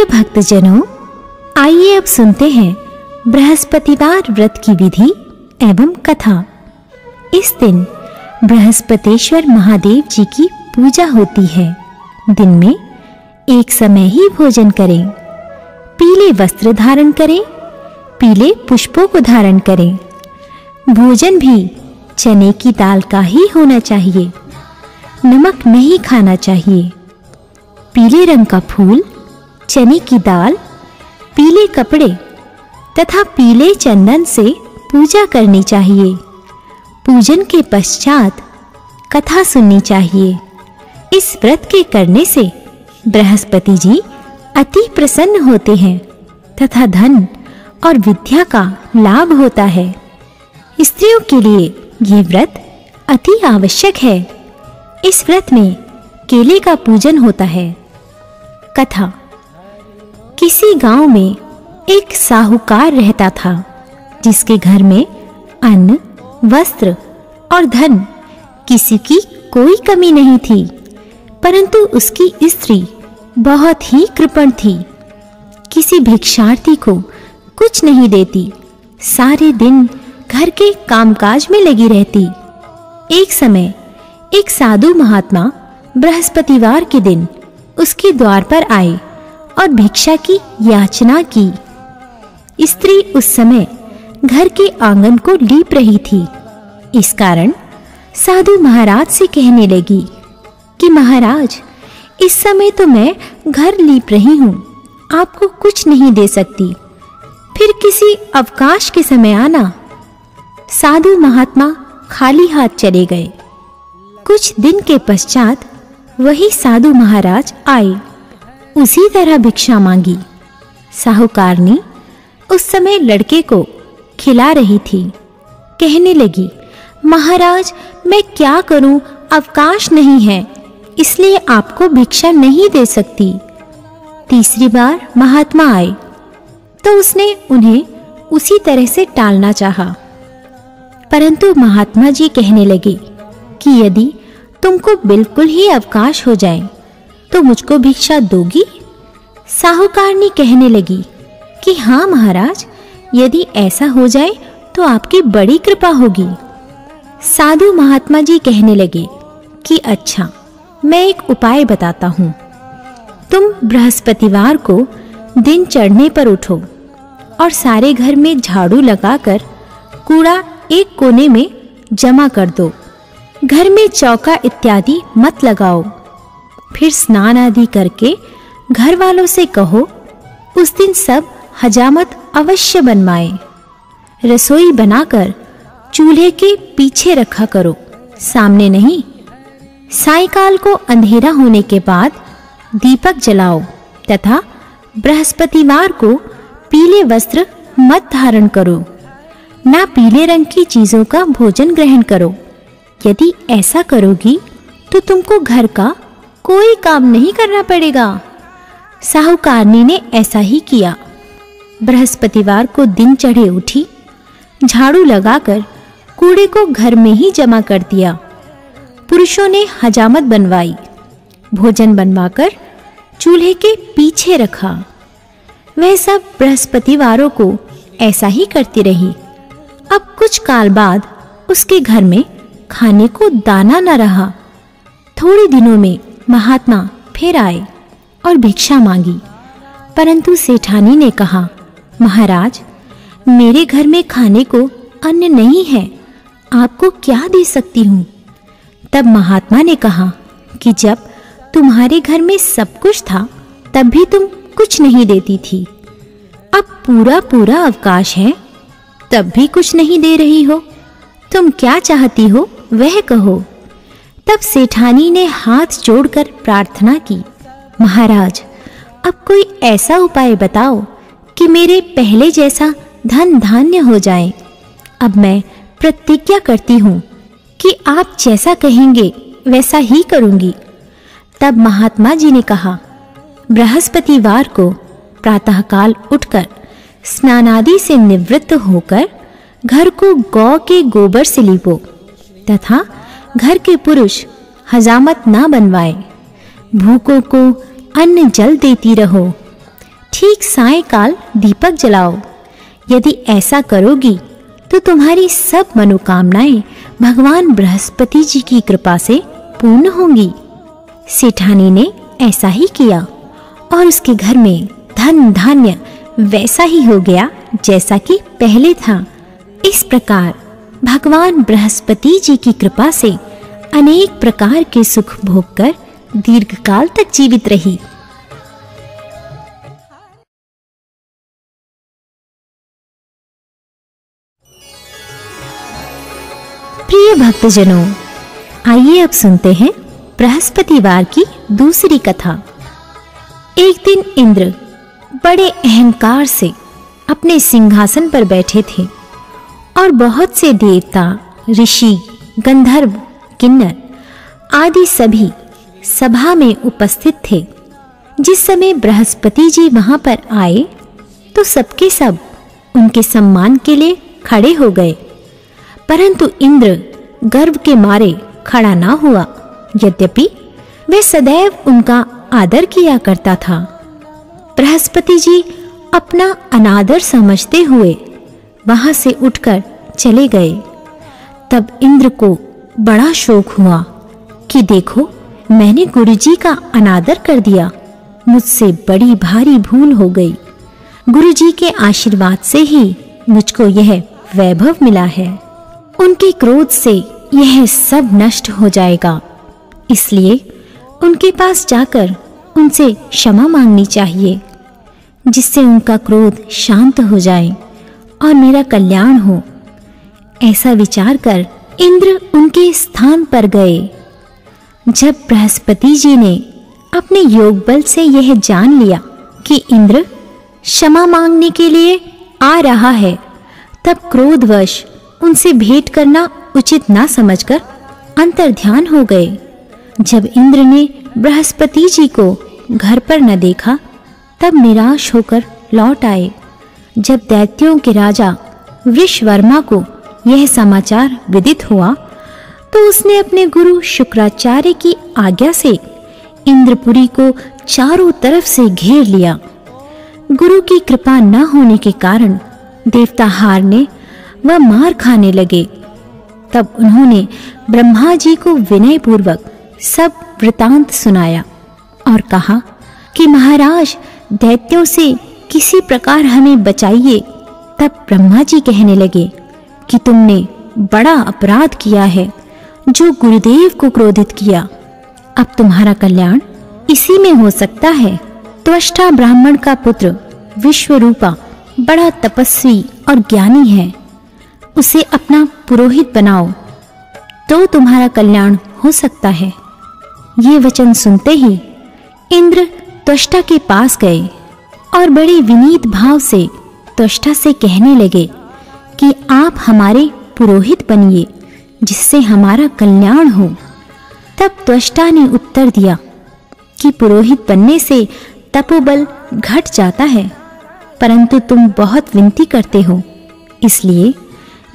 प्रिय भक्तजनों, आइए अब सुनते हैं बृहस्पतिवार व्रत की विधि एवं कथा। इस दिन बृहस्पतेश्वर महादेव जी की पूजा होती है। दिन में एक समय ही भोजन करें, पीले वस्त्र धारण करें, पीले पुष्पों को धारण करें। भोजन भी चने की दाल का ही होना चाहिए, नमक नहीं खाना चाहिए। पीले रंग का फूल, चने की दाल, पीले कपड़े तथा पीले चंदन से पूजा करनी चाहिए। पूजन के पश्चात कथा सुननी चाहिए। इस व्रत के करने से बृहस्पति जी अति प्रसन्न होते हैं तथा धन और विद्या का लाभ होता है। स्त्रियों के लिए ये व्रत अति आवश्यक है। इस व्रत में केले का पूजन होता है। कथा। किसी गांव में एक साहूकार रहता था, जिसके घर में अन्न, वस्त्र और धन किसी की कोई कमी नहीं थी, परंतु उसकी स्त्री बहुत ही कृपण थी। किसी भिक्षार्थी को कुछ नहीं देती, सारे दिन घर के कामकाज में लगी रहती। एक समय एक साधु महात्मा बृहस्पतिवार के दिन उसके द्वार पर आए और भिक्षा की याचना की। स्त्री उस समय घर के आंगन को लीप रही थी। इस कारण साधु महाराज से कहने लगी कि महाराज, इस समय तो मैं घर लीप रही हूँ, आपको कुछ नहीं दे सकती, फिर किसी अवकाश के समय आना। साधु महात्मा खाली हाथ चले गए। कुछ दिन के पश्चात वही साधु महाराज आए, उसी तरह भिक्षा मांगी। साहूकारनी उस समय लड़के को खिला रही थी। कहने लगी, महाराज, मैं क्या करूं, अवकाश नहीं है, इसलिए आपको भिक्षा नहीं दे सकती। तीसरी बार महात्मा आए तो उसने उन्हें उसी तरह से टालना चाहा, परंतु महात्मा जी कहने लगे कि यदि तुमको बिल्कुल ही अवकाश हो जाए तो मुझको भिक्षा दोगी? साहूकारनी कहने लगी कि हाँ महाराज, यदि ऐसा हो जाए तो आपकी बड़ी कृपा होगी। साधु महात्मा जी कहने लगे कि अच्छा, मैं एक उपाय बताता हूँ। तुम बृहस्पतिवार को दिन चढ़ने पर उठो और सारे घर में झाड़ू लगाकर कूड़ा एक कोने में जमा कर दो। घर में चौका इत्यादि मत लगाओ। फिर स्नान आदि करके घर वालों से कहो उस दिन सब हजामत अवश्य बनवाए। रसोई बनाकर चूल्हे के पीछे रखा करो, सामने नहीं। सायंकाल को अंधेरा होने के बाद दीपक जलाओ तथा बृहस्पतिवार को पीले वस्त्र मत धारण करो, ना पीले रंग की चीजों का भोजन ग्रहण करो। यदि ऐसा करोगी तो तुमको घर का कोई काम नहीं करना पड़ेगा। साहूकारनी ने ऐसा ही किया। बृहस्पतिवार को दिन चढ़े उठी, झाड़ू लगाकर कूड़े को घर में ही जमा कर दिया। पुरुषों ने हजामत बनवाई, भोजन बनवाकर चूल्हे के पीछे रखा। वह सब बृहस्पतिवारों को ऐसा ही करती रही। अब कुछ काल बाद उसके घर में खाने को दाना न रहा। थोड़े दिनों में महात्मा फिर आए और भिक्षा मांगी, परंतु सेठानी ने कहा, महाराज, मेरे घर में खाने को अन्न नहीं है, आपको क्या दे सकती हूँ? तब महात्मा ने कहा कि जब तुम्हारे घर में सब कुछ था तब भी तुम कुछ नहीं देती थी। अब पूरा पूरा अवकाश है, तब भी कुछ नहीं दे रही हो। तुम क्या चाहती हो वह कहो। तब सेठानी ने हाथ जोड़कर प्रार्थना की, महाराज, अब कोई ऐसा उपाय बताओ कि मेरे पहले जैसा धन धान्य हो जाए। अब मैं प्रतिज्ञा करती हूँ कि आप जैसा कहेंगे वैसा ही करूँगी। तब महात्मा जी ने कहा, बृहस्पतिवार को प्रातःकाल उठकर स्नानादि से निवृत्त होकर घर को गौ के गोबर से लीपो तथा घर के पुरुष हजामत ना बनवाए। भूखों को अन्न जल देती रहो। ठीक सायंकाल दीपक जलाओ। यदि ऐसा करोगी तो तुम्हारी सब मनोकामनाएं भगवान बृहस्पति जी की कृपा से पूर्ण होंगी। सेठानी ने ऐसा ही किया और उसके घर में धन धान्य वैसा ही हो गया जैसा कि पहले था। इस प्रकार भगवान बृहस्पति जी की कृपा से अनेक प्रकार के सुख भोग कर दीर्घकाल तक जीवित रही। प्रिय भक्तजनों, आइए अब सुनते हैं बृहस्पतिवार की दूसरी कथा। एक दिन इंद्र बड़े अहंकार से अपने सिंहासन पर बैठे थे और बहुत से देवता, ऋषि, गंधर्व, किन्नर आदि सभी सभा में उपस्थित थे। जिस समय बृहस्पति जी वहां पर आए तो सबके सब उनके सम्मान के लिए खड़े हो गए, परंतु इंद्र गर्व के मारे खड़ा ना हुआ। यद्यपि वह सदैव उनका आदर किया करता था। बृहस्पति जी अपना अनादर समझते हुए वहां से उठकर चले गए। तब इंद्र को बड़ा शोक हुआ कि देखो, मैंने गुरुजी का अनादर कर दिया, मुझसे बड़ी भारी भूल हो गई। गुरुजी के आशीर्वाद से ही मुझको यह वैभव मिला है। उनके क्रोध से यह सब नष्ट हो जाएगा, इसलिए उनके पास जाकर उनसे क्षमा मांगनी चाहिए, जिससे उनका क्रोध शांत हो जाए और मेरा कल्याण हो। ऐसा विचार कर इंद्र उनके स्थान पर गए। जब बृहस्पति जी ने अपने योग बल से यह जान लिया कि इंद्र क्षमा मांगने के लिए आ रहा है, तब क्रोधवश उनसे भेंट करना उचित ना समझकर अंतर्ध्यान हो गए। जब इंद्र ने बृहस्पति जी को घर पर न देखा, तब निराश होकर लौट आए। जब दैत्यों के राजा वृषवर्मा को यह समाचार विदित हुआ, तो उसने अपने गुरु शुक्राचार्य की आज्ञा से इंद्रपुरी को चारों तरफ से घेर लिया। गुरु की कृपा न होने के कारण देवता हारने व मार खाने लगे। तब उन्होंने ब्रह्मा जी को विनय पूर्वक सब वृतांत सुनाया और कहा कि महाराज, दैत्यों से किसी प्रकार हमें बचाइए। तब ब्रह्मा जी कहने लगे कि तुमने बड़ा अपराध किया है, जो गुरुदेव को क्रोधित किया। अब तुम्हारा कल्याण इसी में हो सकता है। त्वष्टा ब्राह्मण का पुत्र विश्वरूपा बड़ा तपस्वी और ज्ञानी है, उसे अपना पुरोहित बनाओ तो तुम्हारा कल्याण हो सकता है। ये वचन सुनते ही इंद्र त्वष्टा के पास गए और बड़े विनीत भाव से त्वष्टा से कहने लगे कि आप हमारे पुरोहित बनिए, जिससे हमारा कल्याण हो। तब त्वष्टा ने उत्तर दिया कि पुरोहित बनने से तपोबल घट जाता है, परंतु तुम बहुत विनती करते हो, इसलिए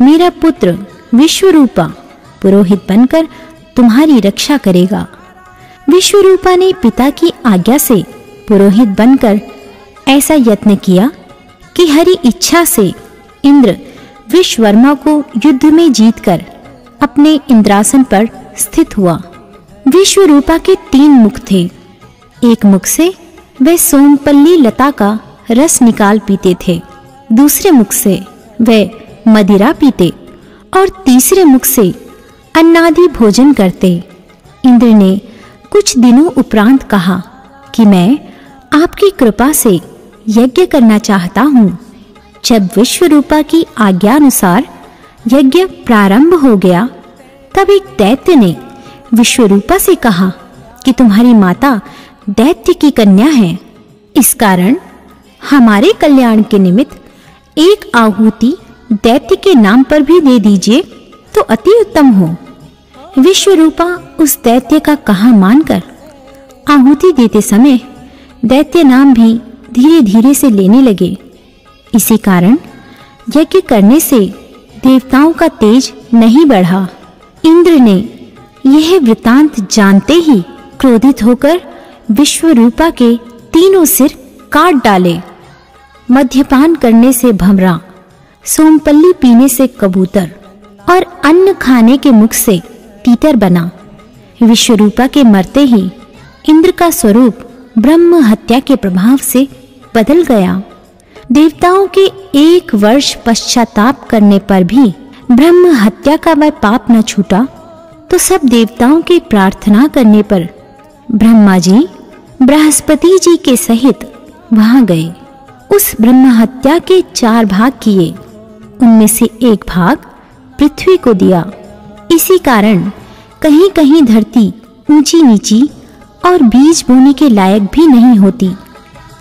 मेरा पुत्र विश्वरूपा पुरोहित बनकर तुम्हारी रक्षा करेगा। विश्वरूपा ने पिता की आज्ञा से पुरोहित बनकर ऐसा यत्न किया कि हरि इच्छा से इंद्र विश्ववर्मा को युद्ध में जीतकर अपने इंद्रासन पर स्थित हुआ। विश्वरूपा के 3 मुख थे। एक मुख से वे सोमपल्ली लता का रस निकाल पीते थे, दूसरे मुख से वे मदिरा पीते और तीसरे मुख से अन्नादि भोजन करते। इंद्र ने कुछ दिनों उपरांत कहा कि मैं आपकी कृपा से यज्ञ करना चाहता हूँ। जब विश्वरूपा की आज्ञानुसार यज्ञ प्रारंभ हो गया, तब एक दैत्य ने विश्वरूपा से कहा कि तुम्हारी माता दैत्य की कन्या है, इस कारण हमारे कल्याण के निमित्त एक आहुति दैत्य के नाम पर भी दे दीजिए तो अति उत्तम हो। विश्वरूपा उस दैत्य का कहा मानकर आहुति देते समय दैत्य नाम भी धीरे धीरे से लेने लगे। इसी कारण यज्ञ करने से देवताओं का तेज नहीं बढ़ा। इंद्र ने यह वृतांत जानते ही क्रोधित होकर विश्वरूपा के 3 सिर काट डाले मद्यपान करने से भंवरा, सोमपल्ली पीने से कबूतर और अन्न खाने के मुख से तीतर बना। विश्वरूपा के मरते ही इंद्र का स्वरूप ब्रह्म हत्या के प्रभाव से बदल गया। देवताओं के 1 वर्ष पश्चाताप करने पर भी ब्रह्म हत्या का वह पाप न छूटा, तो सब देवताओं की प्रार्थना करने पर ब्रह्मा जी बृहस्पति जी के सहित वहां गए। उस ब्रह्म हत्या के 4 भाग किए, उनमें से 1 भाग पृथ्वी को दिया। इसी कारण कहीं कहीं धरती ऊंची नीची और बीज बोने के लायक भी नहीं होती।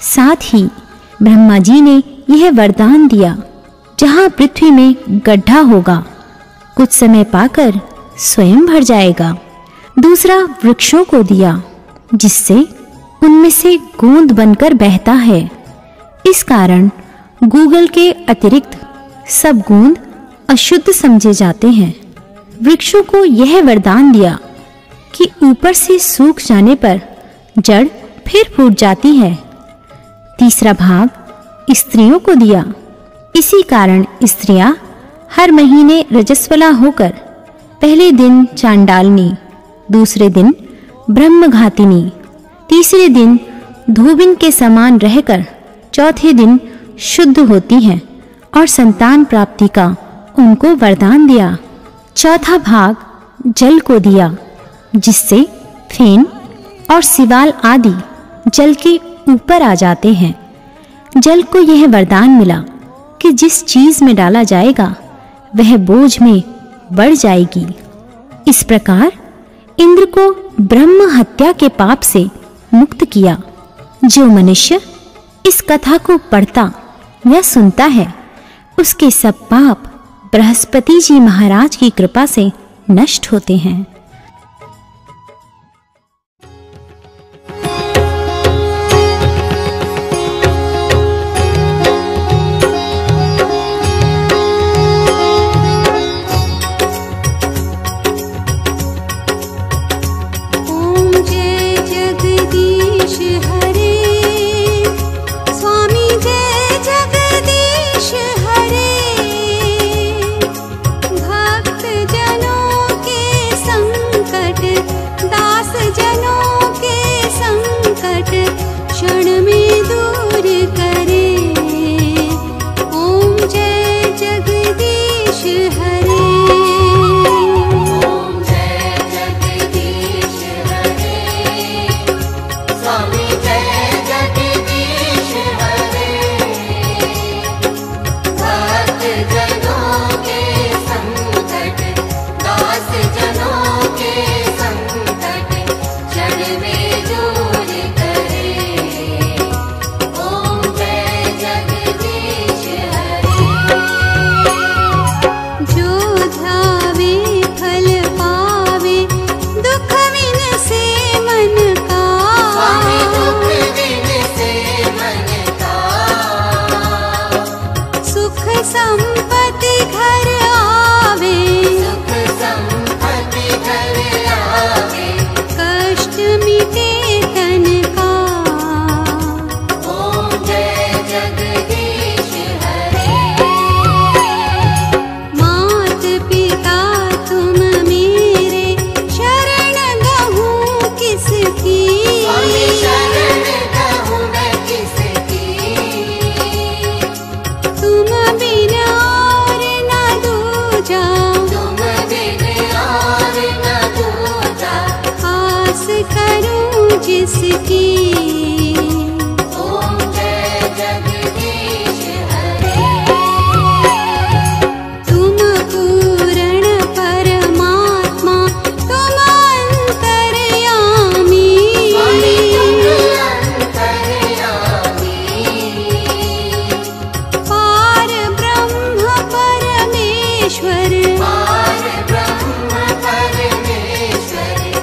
साथ ही ब्रह्मा जी ने यह वरदान दिया, जहां पृथ्वी में गड्ढा होगा, कुछ समय पाकर स्वयं भर जाएगा। दूसरा वृक्षों को दिया, जिससे उनमें से गोंद बनकर बहता है। इस कारण गूगल के अतिरिक्त सब गोंद अशुद्ध समझे जाते हैं। वृक्षों को यह वरदान दिया कि ऊपर से सूख जाने पर जड़ फिर फूट जाती है। तीसरा भाग स्त्रियों को दिया। इसी कारण स्त्रियां हर महीने रजस्वला होकर पहले दिन चांडालनी, दूसरे दिन ब्रह्मघातिनी, तीसरे दिन धोबिन के समान रहकर चौथे दिन शुद्ध होती हैं और संतान प्राप्ति का उनको वरदान दिया। चौथा भाग जल को दिया, जिससे फेन और सिवाल आदि जल के ऊपर आ जाते हैं। जल को यह वरदान मिला कि जिस चीज में डाला जाएगा वह बोझ में बढ़ जाएगी। इस प्रकार इंद्र को ब्रह्म हत्या के पाप से मुक्त किया। जो मनुष्य इस कथा को पढ़ता या सुनता है, उसके सब पाप बृहस्पति जी महाराज की कृपा से नष्ट होते हैं।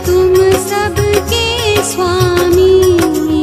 तुम सबके स्वामी।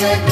जग